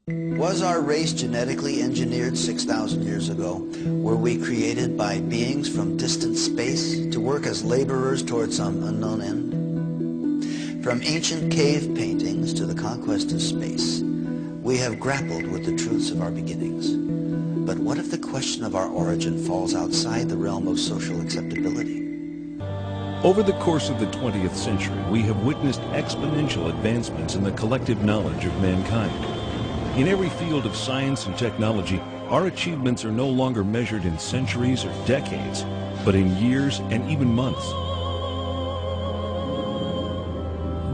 Was our race genetically engineered 6,000 years ago? Were we created by beings from distant space to work as laborers toward some unknown end? From ancient cave paintings to the conquest of space, we have grappled with the truths of our beginnings. But what if the question of our origin falls outside the realm of social acceptability? Over the course of the 20th century, we have witnessed exponential advancements in the collective knowledge of mankind. In every field of science and technology, our achievements are no longer measured in centuries or decades, but in years and even months.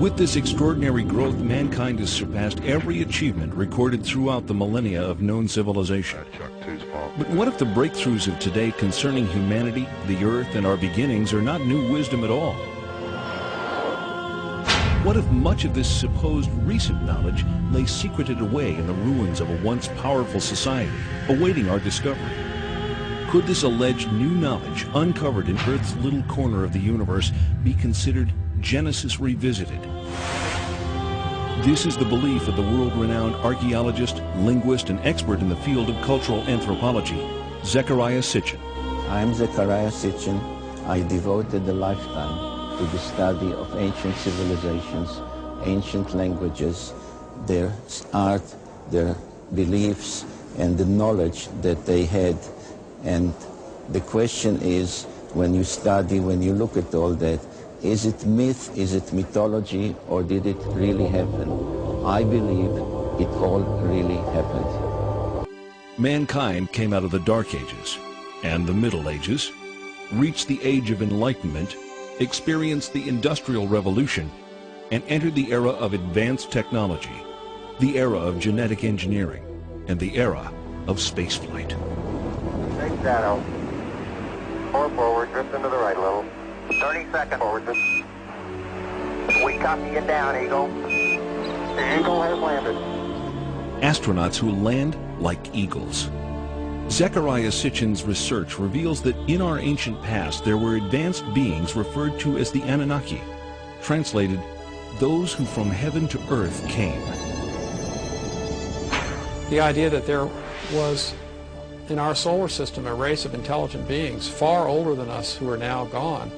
With this extraordinary growth, mankind has surpassed every achievement recorded throughout the millennia of known civilization. But what if the breakthroughs of today concerning humanity, the earth, and our beginnings are not new wisdom at all? What if much of this supposed recent knowledge lay secreted away in the ruins of a once powerful society, awaiting our discovery? Could this alleged new knowledge, uncovered in Earth's little corner of the universe, be considered Genesis revisited? This is the belief of the world-renowned archaeologist, linguist, and expert in the field of cultural anthropology, Zecharia Sitchin. I'm Zecharia Sitchin. I devoted a lifetime to the study of ancient civilizations, ancient languages, their art, their beliefs, and the knowledge that they had. And the question is, when you study, when you look at all that, is it myth, is it mythology, or did it really happen? I believe it all really happened. Mankind came out of the Dark Ages and the Middle Ages, reached the Age of Enlightenment, experienced the Industrial Revolution, and entered the era of advanced technology, the era of genetic engineering, and the era of spaceflight. Big shadow. 4 forward, drift into the right a little. 30 seconds forward. We copy you down, Eagle. The Eagle has landed. Astronauts who land like eagles. Zecharia Sitchin's research reveals that in our ancient past there were advanced beings referred to as the Anunnaki, translated, those who from heaven to earth came. The idea that there was in our solar system a race of intelligent beings far older than us who are now gone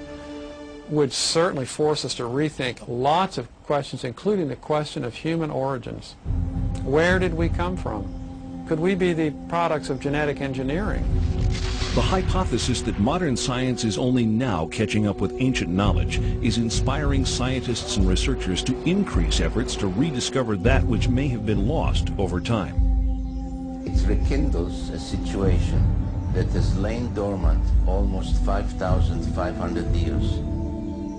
would certainly force us to rethink lots of questions, including the question of human origins. Where did we come from? Could we be the products of genetic engineering? The hypothesis that modern science is only now catching up with ancient knowledge is inspiring scientists and researchers to increase efforts to rediscover that which may have been lost over time. It rekindles a situation that has lain dormant almost 5,500 years.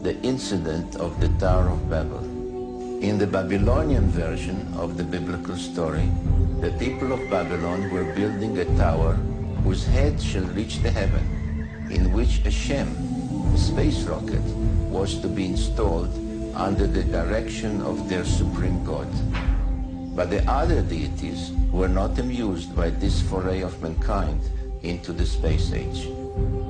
The incident of the Tower of Babel. In the Babylonian version of the biblical story, the people of Babylon were building a tower whose head shall reach the heaven, in which a Shem, a space rocket, was to be installed under the direction of their supreme god. But the other deities were not amused by this foray of mankind into the space age.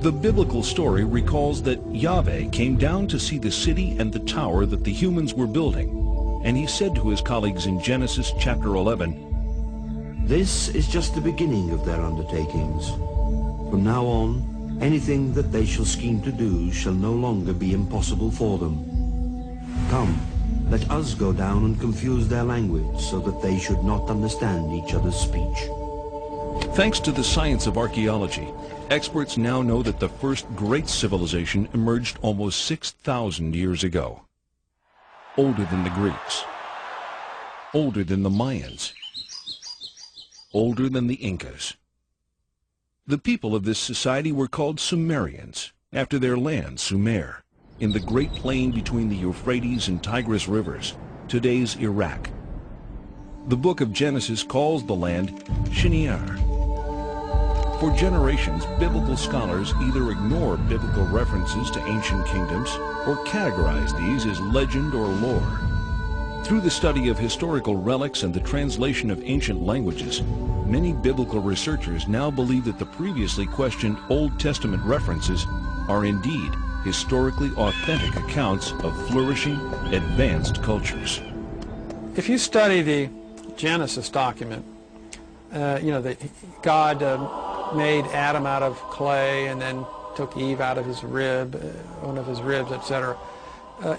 The biblical story recalls that Yahweh came down to see the city and the tower that the humans were building, and he said to his colleagues in Genesis chapter 11, "This is just the beginning of their undertakings. From now on, anything that they shall scheme to do shall no longer be impossible for them. Come, let us go down and confuse their language so that they should not understand each other's speech." Thanks to the science of archaeology, experts now know that the first great civilization emerged almost 6,000 years ago. Older than the Greeks, older than the Mayans, older than the Incas. The people of this society were called Sumerians, after their land, Sumer, in the great plain between the Euphrates and Tigris rivers, today's Iraq. The book of Genesis calls the land Shinar. For generations, biblical scholars either ignore biblical references to ancient kingdoms or categorize these as legend or lore. Through the study of historical relics and the translation of ancient languages, many biblical researchers now believe that the previously questioned Old Testament references are indeed historically authentic accounts of flourishing, advanced cultures. If you study the Genesis document, God made Adam out of clay and then took Eve out of his rib, one of his ribs, etc.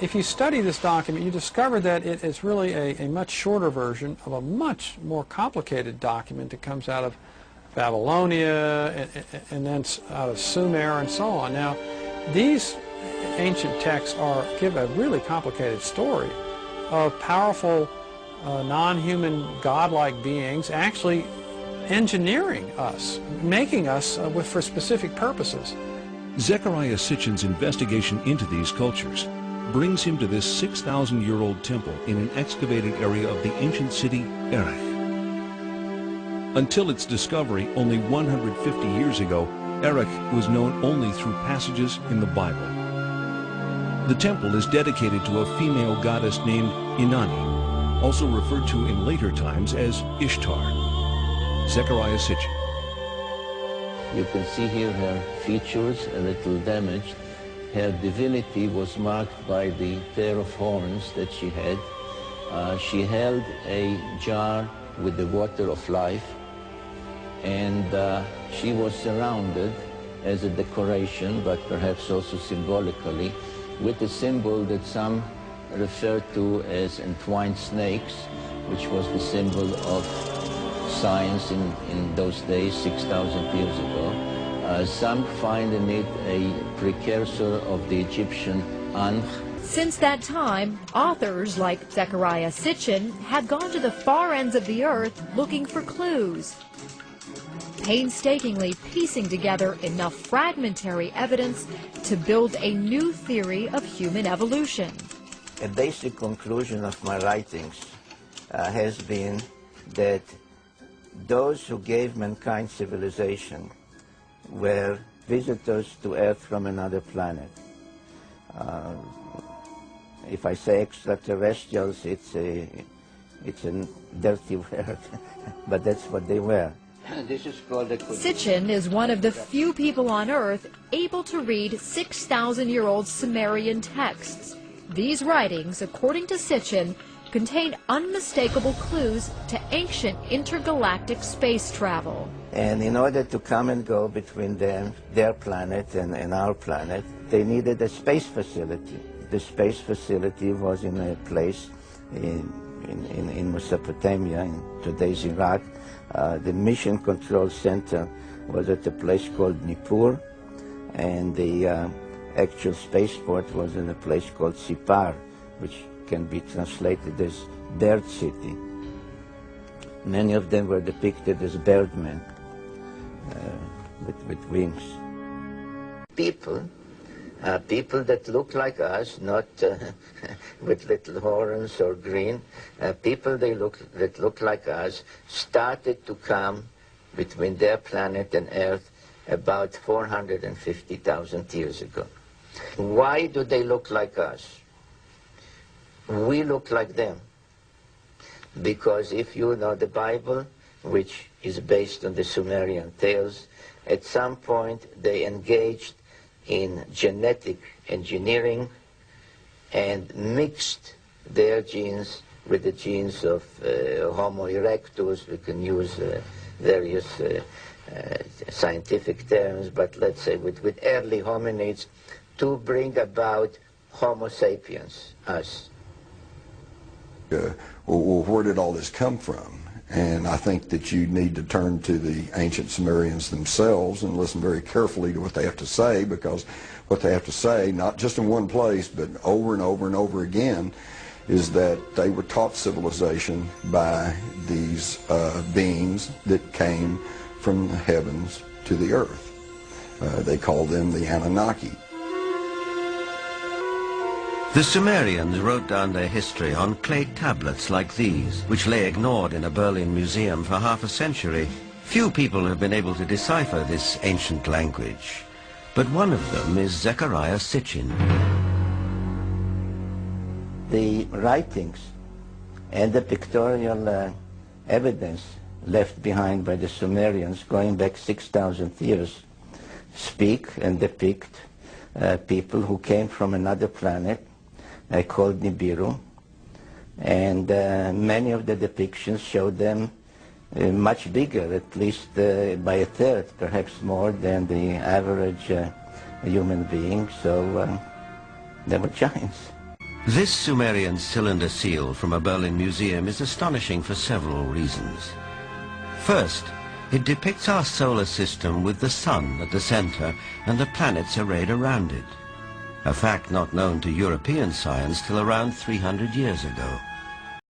If you study this document, you discover that it is really a much shorter version of a much more complicated document that comes out of Babylonia and then out of Sumer and so on. Now, these ancient texts give a really complicated story of powerful, non-human, godlike beings actually engineering us, making us for specific purposes. Zecharia Sitchin's investigation into these cultures brings him to this 6,000-year-old temple in an excavated area of the ancient city Erech. Until its discovery only 150 years ago, Erech was known only through passages in the Bible. The temple is dedicated to a female goddess named Inanni, also referred to in later times as Ishtar. Zecharia Sitchin. You can see here her features a little damaged. Her divinity was marked by the pair of horns that she had. She held a jar with the water of life, and she was surrounded as a decoration, but perhaps also symbolically, with a symbol that some refer to as entwined snakes, which was the symbol of science in those days, 6,000 years ago. Some find in it a precursor of the Egyptian Ankh. Since that time, authors like Zecharia Sitchin have gone to the far ends of the earth looking for clues, painstakingly piecing together enough fragmentary evidence to build a new theory of human evolution. A basic conclusion of my writings has been that those who gave mankind civilization were visitors to Earth from another planet. If I say extraterrestrials, it's a dirty word, but that's what they were. This is called a... Sitchin is one of the few people on Earth able to read 6,000-year-old Sumerian texts. These writings, according to Sitchin, contain unmistakable clues to ancient intergalactic space travel. And in order to come and go between them, their planet and our planet, they needed a space facility. The space facility was in a place in Mesopotamia, in today's Iraq. The mission control center was at a place called Nippur, and the actual spaceport was in a place called Sipar, which can be translated as Bird City. Many of them were depicted as birdmen with wings. People that look like us, not with little horns or green, people that look like us started to come between their planet and Earth about 450,000 years ago. Why do they look like us? We look like them. Because if you know the Bible, which is based on the Sumerian tales, at some point they engaged in genetic engineering and mixed their genes with the genes of Homo erectus. We can use various scientific terms, but let's say with early hominids to bring about Homo sapiens, us. Well, where did all this come from? And I think that you need to turn to the ancient Sumerians themselves and listen very carefully to what they have to say, because what they have to say, not just in one place, but over and over and over again, is that they were taught civilization by these beings that came from the heavens to the earth. They called them the Anunnaki. The Sumerians wrote down their history on clay tablets like these, which lay ignored in a Berlin museum for half a century. Few people have been able to decipher this ancient language, but one of them is Zecharia Sitchin. The writings and the pictorial evidence left behind by the Sumerians going back 6,000 years speak and depict people who came from another planet called Nibiru, and many of the depictions showed them much bigger, at least by a third, perhaps more than the average human being, so they were giants. This Sumerian cylinder seal from a Berlin museum is astonishing for several reasons. First, it depicts our solar system with the sun at the center and the planets arrayed around it, a fact not known to European science till around 300 years ago.